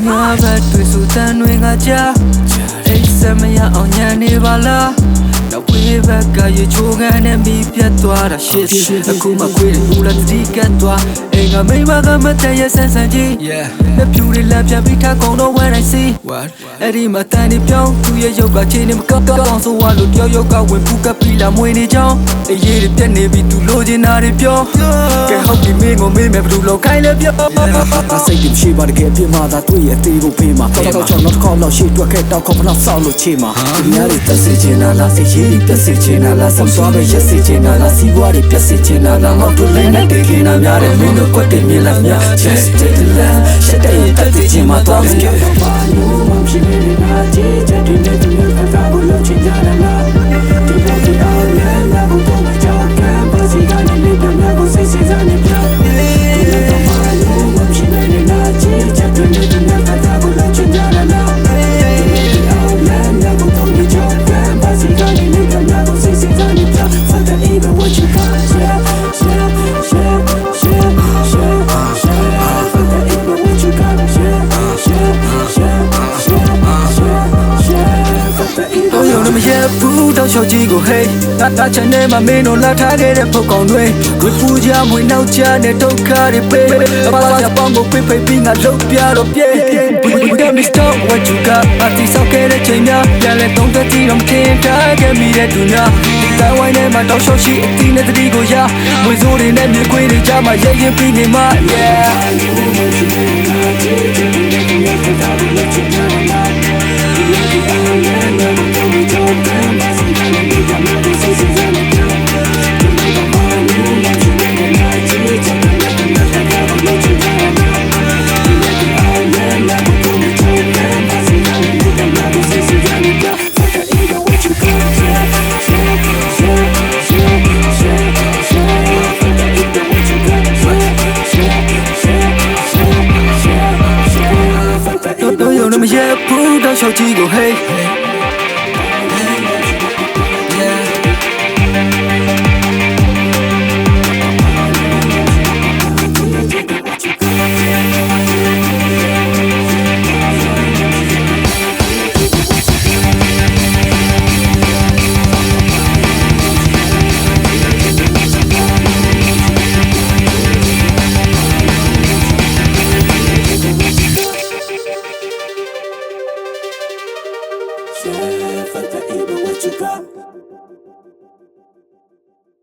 ငါဘက်တွေစူတန်တွေငါကြားအိတ်ဆက်မရအောင်ညံနေပါလားနောက်ဝေးဘက်ကရေချိုးကန်နဲ့မိပြတ်သွားတာ shit အခုမှခွေးတွေဘူးလားတတိကတ်သွားအိမ်ကမိမကမတည့်ရဆန်းဆန်းကြီး လက်ဖြူတွေလက်ပြပြီးထားကုန်တော့ when I see အဲ့ဒီမှာတန်နေပြောင်းသူရဲ့ရုပ်ကချင်းနေမကောက်အောင်ဆိုဝါလို့ပြောရုပ်ကဝင်ဖူးကပ်ပြီးလာမွေနေကြောင်းအေးရပြက်နေပြီသူလိုချင်တာတွေပြောကဲဟုတ်ပြီမင်းကိုမေးမယ်ဘယ်လိုလုပ်ခိုင်းလဲပြောငါစိတ်တွေရှိပါတကယ်ပြမသာတွေ့ရသေးဖို့ဖေးမှာတော့ချောင်းတော့ခေါက်လောက်ရှိတွက်ခဲ့တောက်ခေါက်လောက်ဆောက်လို့ချေမှာဒီများတွေတက်စေချင်လားအေးရပြက်စေချင်လားဆောက်သွားပဲရက်စေချင်လားစီးပွားတွေပြက်စေချင်လားငေါ့တို့လည်းနဲ့တေးခင်နာများတယ်မင်းတို့ကွက်တယ်မြင်လားများ just take the land ရှက်တဲ့တက်တဲ့ချင်မှာတော့စကေဘာလို့မှမရှိနေတာကြည့်ချက်တွေနဲ့သူတို့ကတာလို့ချင်ကြတယ်လားဒီလိုဒီအောင်လည်းငါတို့တော့ကြောက်ကံပါစီကနေလေးပြန်ငါကိုစိတ်စစ်စားနေပြဒီလိုဘာလို့မှမရှိနေတာကြည့်ချက်တွေနဲ့သူတို့ကတာလို့ချင်ကြတယ်လားဒီအောင်လည်းငါတို့တော့ကြောက်ကံပါစီကနေလေးပြန်ငါကိုစိတ်စစ်စားနေပြ for the even what you got yeahမရဘူးတောက်လျှောက်ကြီးကိုဟေးတာချန်ထဲမှာမင်းတို့လာထားခဲ့တဲ့ဖုတ်ကောင်တွေဝေပူကြမွေနောက်ချနဲ့ဒုက္ခတွေပေးအပါးပေါင်းကိုဖိဖိပြီးငါလုံးပြတော့ပြေ We got me stop what you got အတီဆောက်ခဲ့တဲ့ချိန်များပြန်လဲသုံးသက်ကြည့်တော့မတင်ထားခဲ့မိတဲ့သူများဒီတိုင်းဝိုင်းထဲမှာတောက်လျှောက်ရှိအတီနဲ့တတိကိုရမွေစိုးတွေနဲ့မြေခွေးတွေကြားမှာရဲရင်ပြီးနေမှာ yeahမရဘူးတော့ရှောက်ကြီးကိုဟေး